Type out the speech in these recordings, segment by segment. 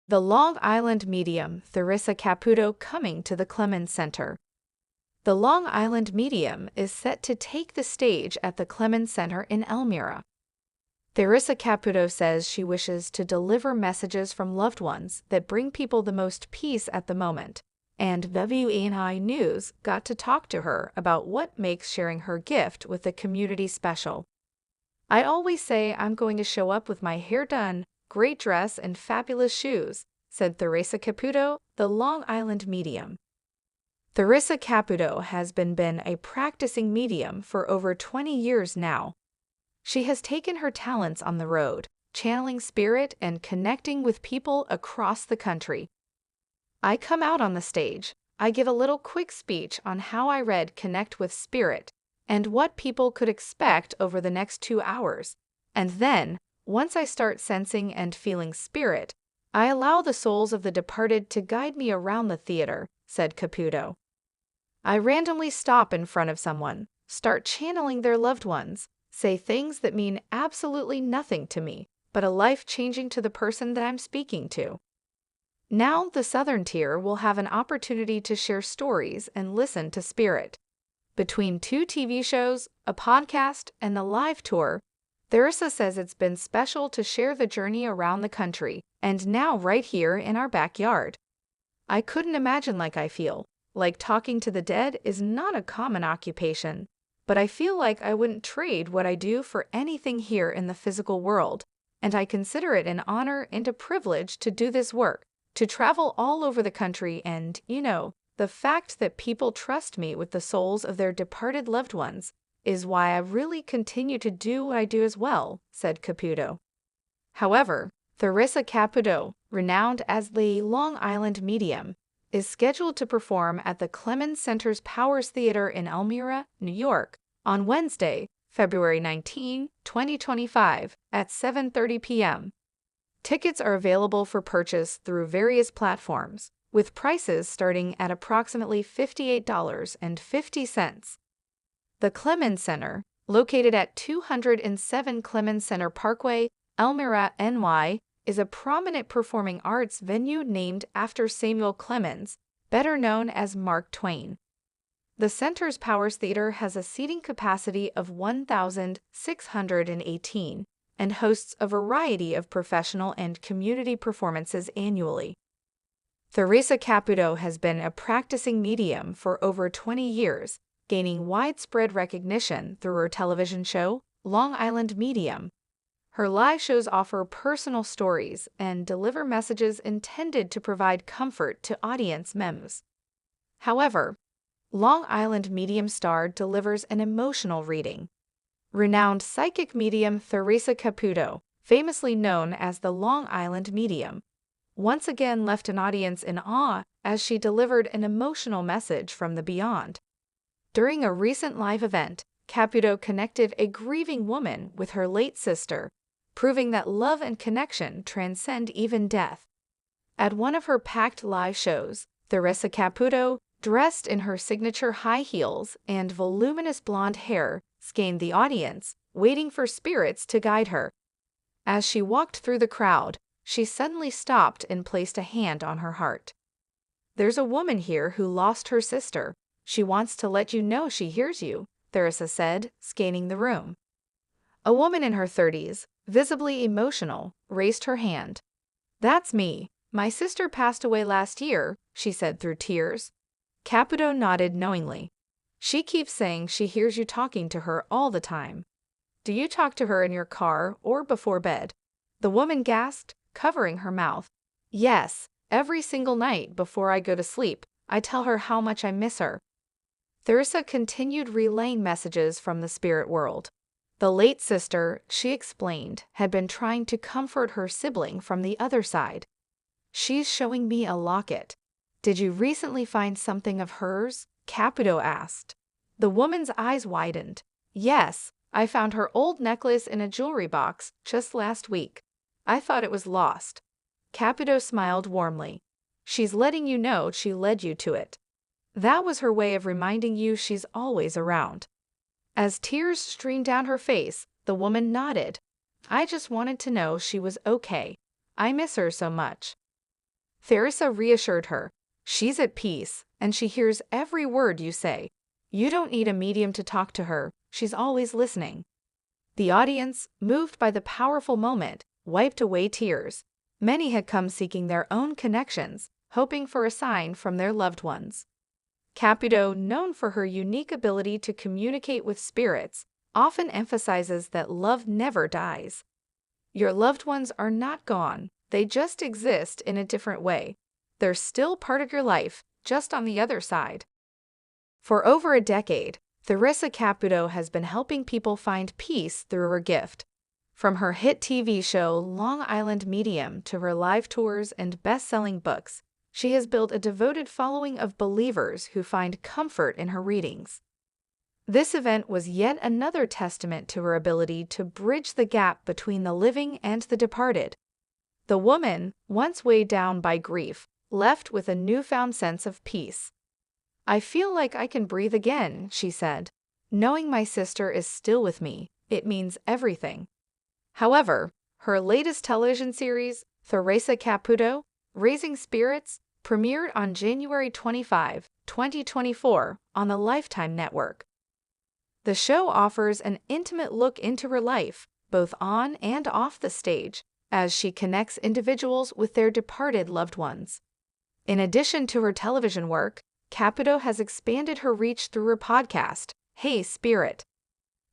The Long Island medium Theresa Caputo coming to the Clemens Center. The Long Island medium is set to take the stage at the Clemens Center in Elmira. Theresa Caputo says she wishes to deliver messages from loved ones that bring people the most peace at the moment, and WNI News got to talk to her about what makes sharing her gift with the community special. "I always say I'm going to show up with my hair done, great dress, and fabulous shoes," said Theresa Caputo, the Long Island medium. Theresa Caputo has been a practicing medium for over 20 years now. She has taken her talents on the road, channeling spirit and connecting with people across the country. "I come out on the stage, I give a little quick speech on how I read Connect with Spirit and what people could expect over the next 2 hours, and then, once I start sensing and feeling spirit, I allow the souls of the departed to guide me around the theater," said Caputo. "I randomly stop in front of someone, start channeling their loved ones, say things that mean absolutely nothing to me, but a life-changing to the person that I'm speaking to. Now the Southern Tier will have an opportunity to share stories and listen to spirit. Between 2 TV shows, a podcast, and the live tour, Theresa says it's been special to share the journey around the country, and now right here in our backyard. I couldn't imagine like I feel. Like talking to the dead is not a common occupation, but I feel like I wouldn't trade what I do for anything here in the physical world, and I consider it an honor and a privilege to do this work, to travel all over the country and, the fact that people trust me with the souls of their departed loved ones is why I really continue to do what I do as well," said Caputo. However, Theresa Caputo, renowned as the Long Island medium, is scheduled to perform at the Clemens Center's Powers Theater in Elmira, New York, on Wednesday, February 19, 2025, at 7:30 p.m. Tickets are available for purchase through various platforms, with prices starting at approximately $58.50. The Clemens Center, located at 207 Clemens Center Parkway, Elmira, NY, is a prominent performing arts venue named after Samuel Clemens, better known as Mark Twain. The center's Powers Theater has a seating capacity of 1,618 and hosts a variety of professional and community performances annually. Theresa Caputo has been a practicing medium for over 20 years, gaining widespread recognition through her television show, Long Island Medium. Her live shows offer personal stories and deliver messages intended to provide comfort to audience members. However, Long Island Medium star delivers an emotional reading. Renowned psychic medium Theresa Caputo, famously known as the Long Island Medium, once again left an audience in awe as she delivered an emotional message from the beyond. During a recent live event, Caputo connected a grieving woman with her late sister, proving that love and connection transcend even death. At one of her packed live shows, Theresa Caputo, dressed in her signature high heels and voluminous blonde hair, scanned the audience, waiting for spirits to guide her. As she walked through the crowd, she suddenly stopped and placed a hand on her heart. "There's a woman here who lost her sister. She wants to let you know she hears you," Theresa said, scanning the room. A woman in her 30s, visibly emotional, raised her hand. "That's me. My sister passed away last year," she said through tears. Caputo nodded knowingly. "She keeps saying she hears you talking to her all the time. Do you talk to her in your car or before bed?" The woman gasped, covering her mouth. "Yes, every single night before I go to sleep, I tell her how much I miss her." Theresa continued relaying messages from the spirit world. The late sister, she explained, had been trying to comfort her sibling from the other side. "She's showing me a locket. Did you recently find something of hers?" Caputo asked. The woman's eyes widened. "Yes, I found her old necklace in a jewelry box just last week. I thought it was lost." Caputo smiled warmly. "She's letting you know she led you to it. That was her way of reminding you she's always around." As tears streamed down her face, the woman nodded. "I just wanted to know she was okay. I miss her so much." Theresa reassured her. She's at peace, and she hears every word you say. You don't need a medium to talk to her, she's always listening. The audience, moved by the powerful moment, wiped away tears. Many had come seeking their own connections, hoping for a sign from their loved ones. Caputo, known for her unique ability to communicate with spirits, often emphasizes that love never dies. Your loved ones are not gone, they just exist in a different way. They're still part of your life, just on the other side. For over a decade, Theresa Caputo has been helping people find peace through her gift. From her hit TV show Long Island Medium to her live tours and best-selling books, she has built a devoted following of believers who find comfort in her readings. This event was yet another testament to her ability to bridge the gap between the living and the departed. The woman, once weighed down by grief, left with a newfound sense of peace. I feel like I can breathe again, she said. Knowing my sister is still with me, it means everything. However, her latest television series, Theresa Caputo, Raising Spirits, premiered on January 25, 2024, on the Lifetime Network. The show offers an intimate look into her life, both on and off the stage, as she connects individuals with their departed loved ones. In addition to her television work, Caputo has expanded her reach through her podcast, Hey Spirit.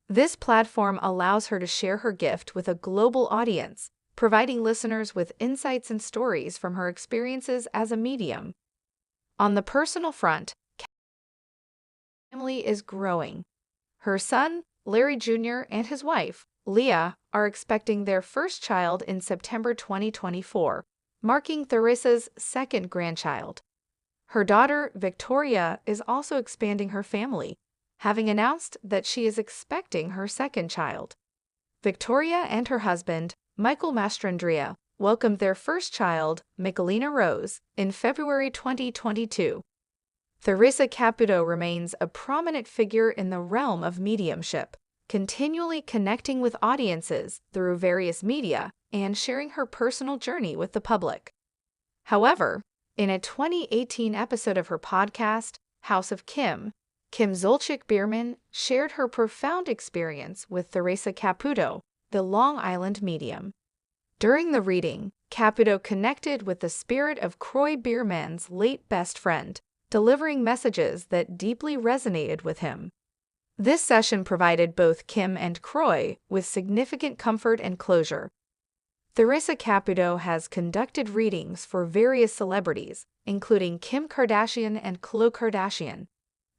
This platform allows her to share her gift with a global audience, providing listeners with insights and stories from her experiences as a medium. On the personal front, Caputo's family is growing. Her son, Larry Jr., and his wife, Leah, are expecting their first child in September 2024, marking Theresa's second grandchild. Her daughter, Victoria, is also expanding her family, having announced that she is expecting her second child. Victoria and her husband, Michael Mastrandrea, welcomed their first child, Michelina Rose, in February 2022. Theresa Caputo remains a prominent figure in the realm of mediumship, continually connecting with audiences through various media and sharing her personal journey with the public. However, in a 2018 episode of her podcast, House of Kim Zolciak-Biermann shared her profound experience with Theresa Caputo, the Long Island medium. During the reading, Caputo connected with the spirit of Croy Biermann's late best friend, delivering messages that deeply resonated with him. This session provided both Kim and Croy with significant comfort and closure. Theresa Caputo has conducted readings for various celebrities, including Kim Kardashian and Khloe Kardashian.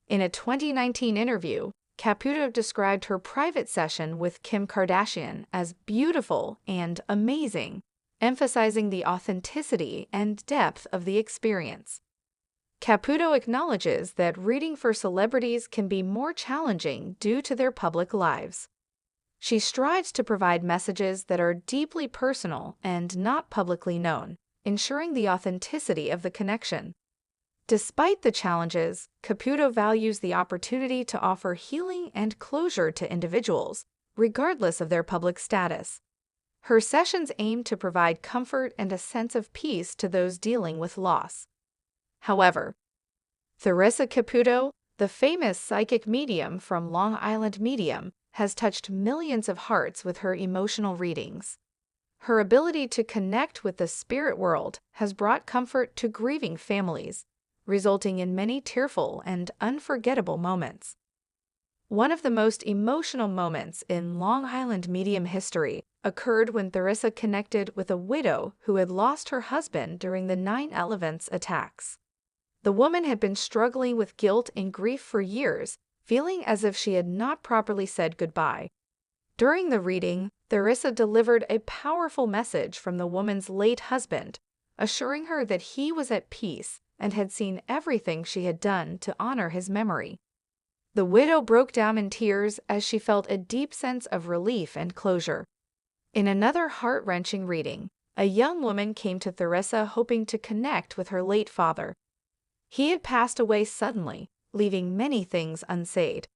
In a 2019 interview, Caputo described her private session with Kim Kardashian as beautiful and amazing, emphasizing the authenticity and depth of the experience. Caputo acknowledges that reading for celebrities can be more challenging due to their public lives. She strives to provide messages that are deeply personal and not publicly known, ensuring the authenticity of the connection. Despite the challenges, Caputo values the opportunity to offer healing and closure to individuals, regardless of their public status. Her sessions aim to provide comfort and a sense of peace to those dealing with loss. However, Theresa Caputo, the famous psychic medium from Long Island Medium, has touched millions of hearts with her emotional readings. Her ability to connect with the spirit world has brought comfort to grieving families, resulting in many tearful and unforgettable moments. One of the most emotional moments in Long Island medium history occurred when Theresa connected with a widow who had lost her husband during the 9/11 attacks. The woman had been struggling with guilt and grief for years, feeling as if she had not properly said goodbye. During the reading, Theresa delivered a powerful message from the woman's late husband, assuring her that he was at peace and had seen everything she had done to honor his memory. The widow broke down in tears as she felt a deep sense of relief and closure. In another heart-wrenching reading, a young woman came to Theresa hoping to connect with her late father. He had passed away suddenly, leaving many things unsaid.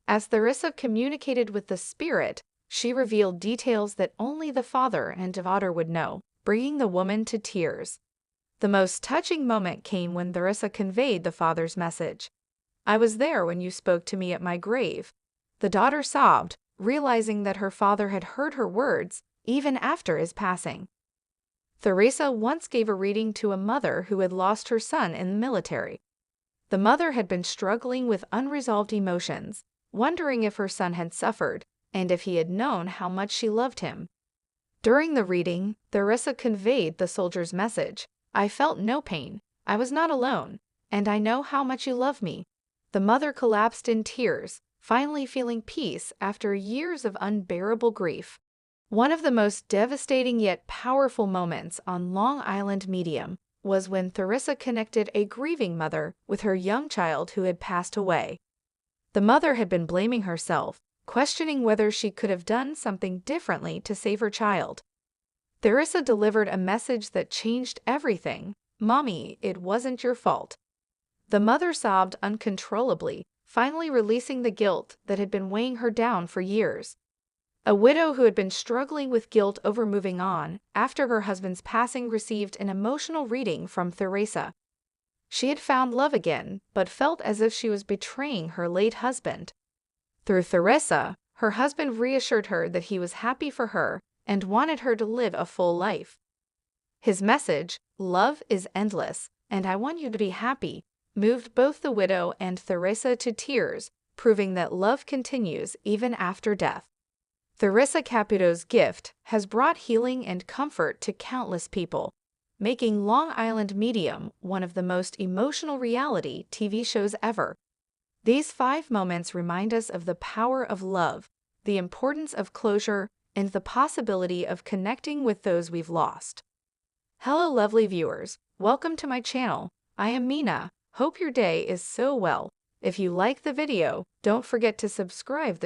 As Theresa communicated with the spirit, she revealed details that only the father and daughter would know, bringing the woman to tears. The most touching moment came when Theresa conveyed the father's message. "I was there when you spoke to me at my grave." The daughter sobbed, realizing that her father had heard her words even after his passing. Theresa once gave a reading to a mother who had lost her son in the military. The mother had been struggling with unresolved emotions, wondering if her son had suffered and if he had known how much she loved him. During the reading, Theresa conveyed the soldier's message. "I felt no pain, I was not alone, and I know how much you love me." The mother collapsed in tears, finally feeling peace after years of unbearable grief. One of the most devastating yet powerful moments on Long Island Medium was when Theresa connected a grieving mother with her young child who had passed away. The mother had been blaming herself, questioning whether she could have done something differently to save her child. Theresa delivered a message that changed everything. "Mommy, it wasn't your fault." The mother sobbed uncontrollably, finally releasing the guilt that had been weighing her down for years. A widow who had been struggling with guilt over moving on after her husband's passing received an emotional reading from Theresa. She had found love again, but felt as if she was betraying her late husband. Through Theresa, her husband reassured her that he was happy for her and wanted her to live a full life. His message, "Love is endless, and I want you to be happy," moved both the widow and Theresa to tears, proving that love continues even after death. Theresa Caputo's gift has brought healing and comfort to countless people, making Long Island Medium one of the most emotional reality TV shows ever. These 5 moments remind us of the power of love, the importance of closure, and the possibility of connecting with those we've lost. Hello, lovely viewers. Welcome to my channel. I am Mina. Hope your day is so well. If you like the video, don't forget to subscribe.